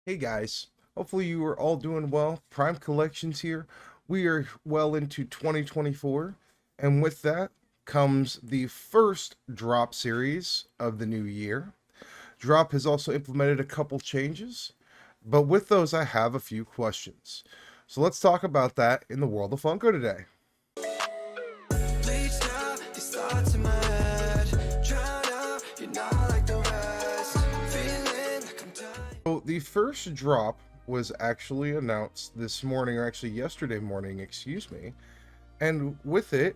Hey guys, hopefully you are all doing well. Prime Collections here. We are well into 2024, and with that comes the first Droppp series of the new year. Droppp has also implemented a couple changes, but with those, I have a few questions. So let's talk about that in the world of Funko today. So the first drop was actually announced this morning, or actually yesterday morning, excuse me. And with it,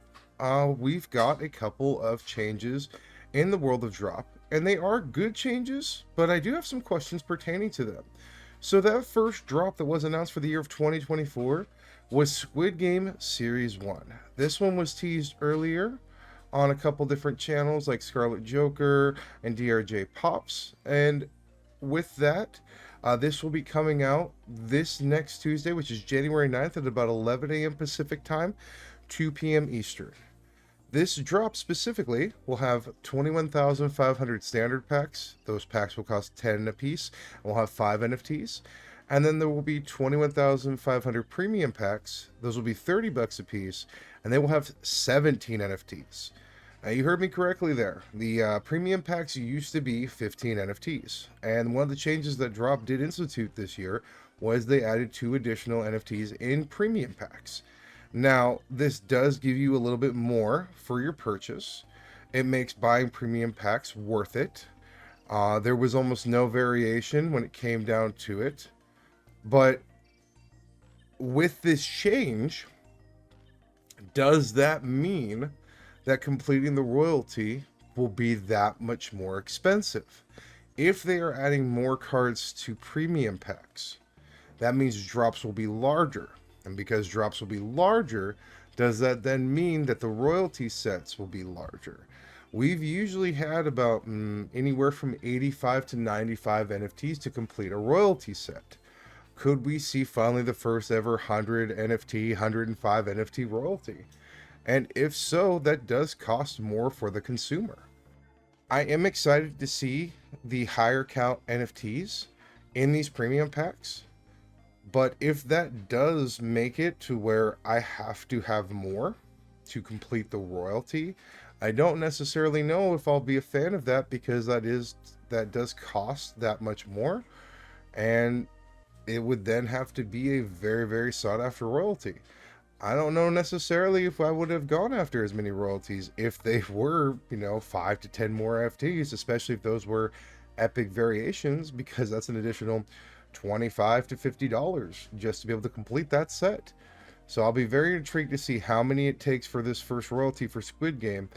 we've got a couple of changes in the world of Droppp, and they are good changes, but I do have some questions pertaining to them. So that first drop that was announced for the year of 2024 was Squid Game Series 1. This one was teased earlier on a couple different channels like Scarlet Joker and DRJ Pops, and with that, this will be coming out this next Tuesday, which is January 9th at about 11 a.m. Pacific time, 2 p.m. Eastern. This drop specifically will have 21,500 standard packs. Those packs will cost 10 a piece and will have 5 NFTs. And then there will be 21,500 premium packs. Those will be 30 bucks a piece, and they will have 17 NFTs. Now, you heard me correctly there. The premium packs used to be 15 NFTs. And one of the changes that Droppp did institute this year was they added 2 additional NFTs in premium packs. Now, this does give you a little bit more for your purchase. It makes buying premium packs worth it. There was almost no variation when it came down to it. But with this change, does that mean that completing the royalty will be that much more expensive? If they are adding more cards to premium packs, that means drops will be larger. And because drops will be larger, does that then mean that the royalty sets will be larger? We've usually had about anywhere from 85 to 95 NFTs to complete a royalty set. Could we see finally the first ever 100 NFT, 105 NFT royalty? And if so, that does cost more for the consumer. I am excited to see the higher count NFTs in these premium packs. But if that does make it to where I have to have more to complete the royalty, I don't necessarily know if I'll be a fan of that, because that does cost that much more, and it would then have to be a very, very sought after royalty. I don't know necessarily if I would have gone after as many royalties if they were, 5 to 10 more FTs, especially if those were epic variations, because that's an additional $25 to $50 just to be able to complete that set. So I'll be very intrigued to see how many it takes for this first royalty for Squid Game,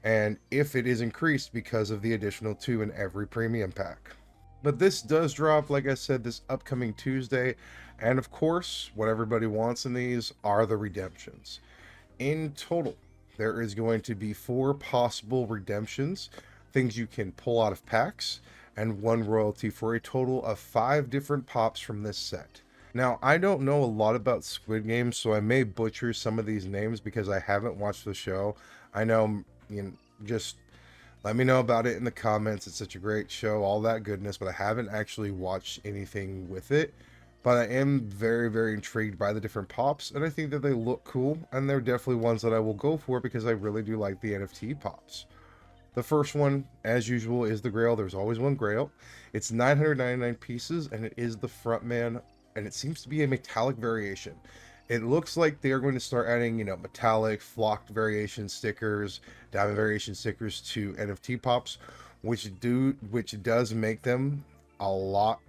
and if it is increased because of the additional 2 in every premium pack. But this does drop, like I said, this upcoming Tuesday. And of course, what everybody wants in these are the redemptions. In total, there is going to be 4 possible redemptions, things you can pull out of packs, and 1 royalty, for a total of 5 different pops from this set. Now, I don't know a lot about Squid Game, so I may butcher some of these names because I haven't watched the show. I know, just let me know about it in the comments. It's such a great show, all that goodness, but I haven't actually watched anything with it. But I am very, very intrigued by the different pops, and I think that they look cool, and they're definitely ones that I will go for because I really do like the NFT pops. The first one, as usual, is the Grail. There's always one Grail. It's 999 pieces, and it is the Frontman, and it seems to be a metallic variation. It looks like they're going to start adding, metallic, flocked variation stickers, diamond variation stickers to NFT pops, which does make them a lot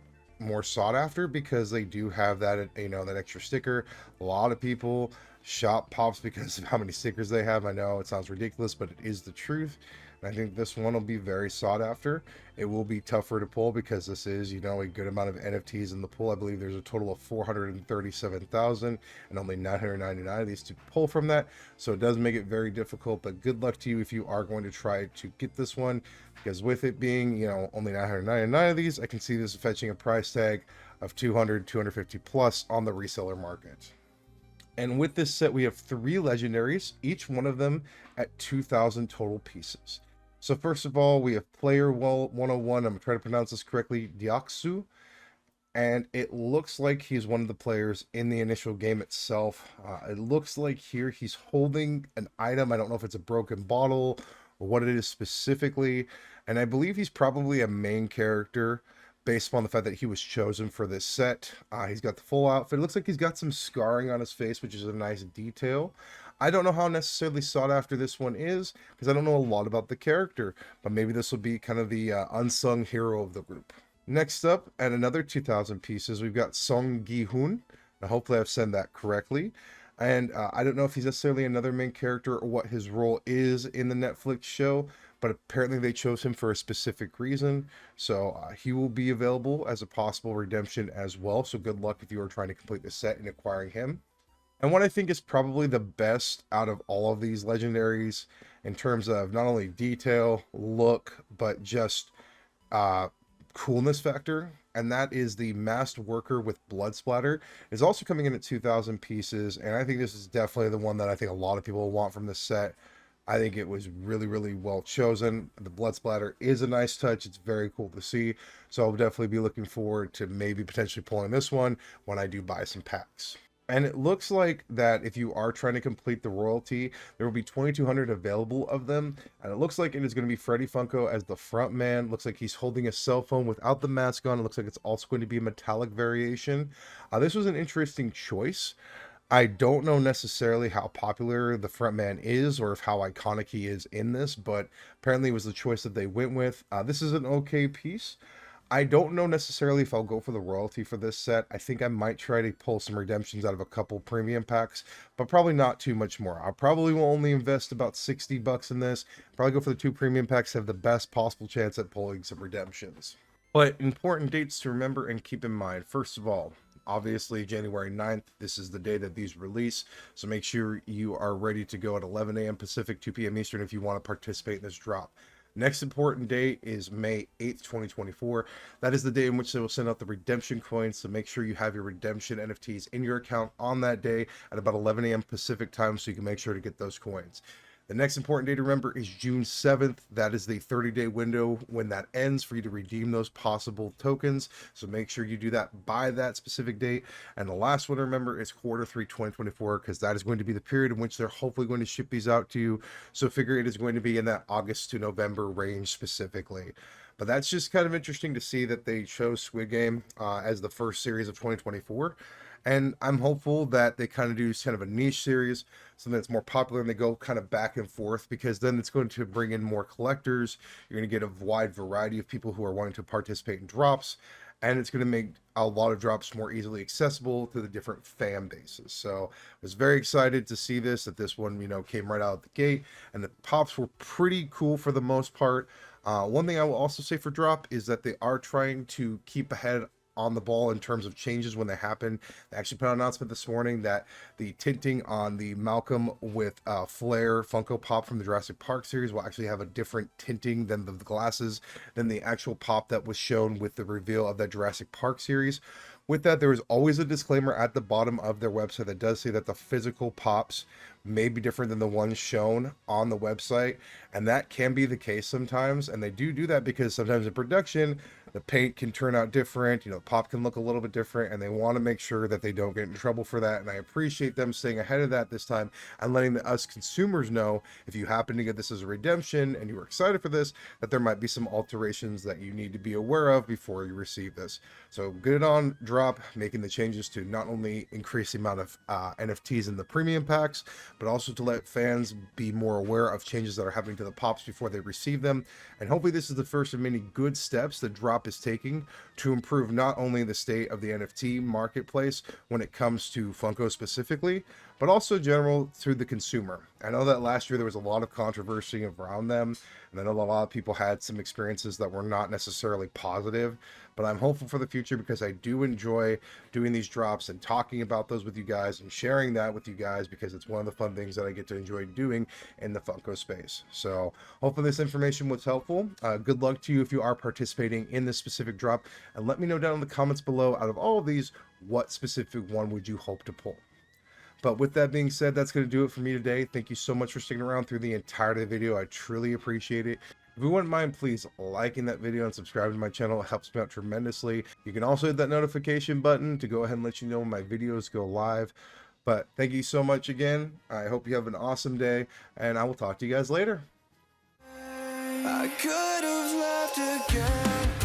more sought after, because they do have that, that extra sticker. A lot of people shop pops because of how many stickers they have. I know it sounds ridiculous, but it is the truth. And I think this one will be very sought after. It will be tougher to pull because this is, a good amount of NFTs in the pool. I believe there's a total of 437,000 and only 999 of these to pull from that. So it does make it very difficult, but good luck to you if you are going to try to get this one, because with it being, only 999 of these, I can see this fetching a price tag of 200, 250 plus on the reseller market. And with this set, we have 3 legendaries, each one of them at 2,000 total pieces. So first of all, we have Player 101, I'm going to try to pronounce this correctly, Diaksu. and it looks like he's one of the players in the initial game itself. It looks like here he's holding an item. I don't know if it's a broken bottle or what it is specifically, and I believe he's probably a main character based upon the fact that he was chosen for this set. He's got the full outfit. It looks like he's got some scarring on his face, which is a nice detail. I don't know how necessarily sought after this one is because I don't know a lot about the character, but maybe this will be kind of the unsung hero of the group. Next up, at another 2,000 pieces, we've got Song Gi-hoon. Now, hopefully I've said that correctly. And I don't know if he's necessarily another main character or what his role is in the Netflix show, but apparently they chose him for a specific reason. So he will be available as a possible redemption as well. So good luck if you are trying to complete the set and acquiring him. And what I think is probably the best out of all of these legendaries in terms of not only detail, look, but just coolness factor, and that is the masked worker with blood splatter. Is also coming in at 2,000 pieces, and I think this is definitely the one that I think a lot of people will want from this set. I think it was really well chosen. The blood splatter is a nice touch. It's very cool to see, so I'll definitely be looking forward to maybe potentially pulling this one when I do buy some packs. And it looks like that if you are trying to complete the royalty, there will be 2,200 available of them. And it looks like it is going to be Freddy Funko as the front man. Looks like he's holding a cell phone without the mask on. It looks like it's also going to be a metallic variation. This was an interesting choice. I don't know necessarily how popular the front man is or if how iconic he is in this, but apparently it was the choice that they went with. This is an okay piece. I don't know necessarily if I'll go for the royalty for this set. I think I might try to pull some redemptions out of a couple premium packs, but probably not too much more. I probably will only invest about 60 bucks in this. Probably go for the 2 premium packs to have the best possible chance at pulling some redemptions. But important dates to remember and keep in mind. First of all, obviously January 9th, this is the day that these release. So make sure you are ready to go at 11 a.m. Pacific, 2 p.m. Eastern if you want to participate in this drop. Next important date is May 8th, 2024. That is the day in which they will send out the redemption coins, so make sure you have your redemption NFTs in your account on that day at about 11 a.m. Pacific time so you can make sure to get those coins. The next important day to remember is June 7th. That is the 30-day window when that ends for you to redeem those possible tokens. So make sure you do that by that specific date. And the last one to remember is Q3 2024, because that is going to be the period in which they're hopefully going to ship these out to you. So figure it is going to be in that August to November range specifically. But that's just kind of interesting to see that they chose Squid Game as the first series of 2024. And I'm hopeful that they kind of do kind of a niche series, something that's more popular, and they go kind of back and forth, because then it's going to bring in more collectors. You're going to get a wide variety of people who are wanting to participate in drops, and it's going to make a lot of drops more easily accessible to the different fan bases. So I was very excited to see that this one, came right out of the gate, and the pops were pretty cool for the most part. One thing I will also say for Droppp is that they are trying to keep ahead on the ball in terms of changes when they happen. They actually put out an announcement this morning that the tinting on the Malcolm with Flair Funko Pop from the Jurassic Park series will actually have a different tinting than the glasses than the actual pop that was shown with the reveal of that Jurassic Park series. With that, there is always a disclaimer at the bottom of their website that does say that the physical pops may be different than the ones shown on the website, and that can be the case sometimes. And they do that because sometimes in production, the paint can turn out different, pop can look a little bit different, and they want to make sure that they don't get in trouble for that. And I appreciate them staying ahead of that this time and letting us consumers know, if you happen to get this as a redemption and you are excited for this, that there might be some alterations that you need to be aware of before you receive this. So good on Droppp making the changes to not only increase the amount of NFTs in the premium packs, but also to let fans be more aware of changes that are happening to the pops before they receive them. And hopefully this is the first of many good steps that Droppp is taking to improve not only the state of the NFT marketplace when it comes to Funko specifically, but also general through the consumer. I know that last year there was a lot of controversy around them, and I know a lot of people had some experiences that were not necessarily positive, but I'm hopeful for the future because I do enjoy doing these drops and talking about those with you guys and sharing that with you guys, because it's one of the fun things that I get to enjoy doing in the Funko space. So hopefully this information was helpful. Good luck to you if you are participating in this specific drop, and let me know down in the comments below, out of all of these, what specific one would you hope to pull. But with that being said, that's going to do it for me today. Thank you so much for sticking around through the entirety of the video. I truly appreciate it. If you wouldn't mind, please liking that video and subscribing to my channel. It helps me out tremendously. You can also hit that notification button to go ahead and let you know when my videos go live. But thank you so much again. I hope you have an awesome day, and I will talk to you guys later. I could have left again.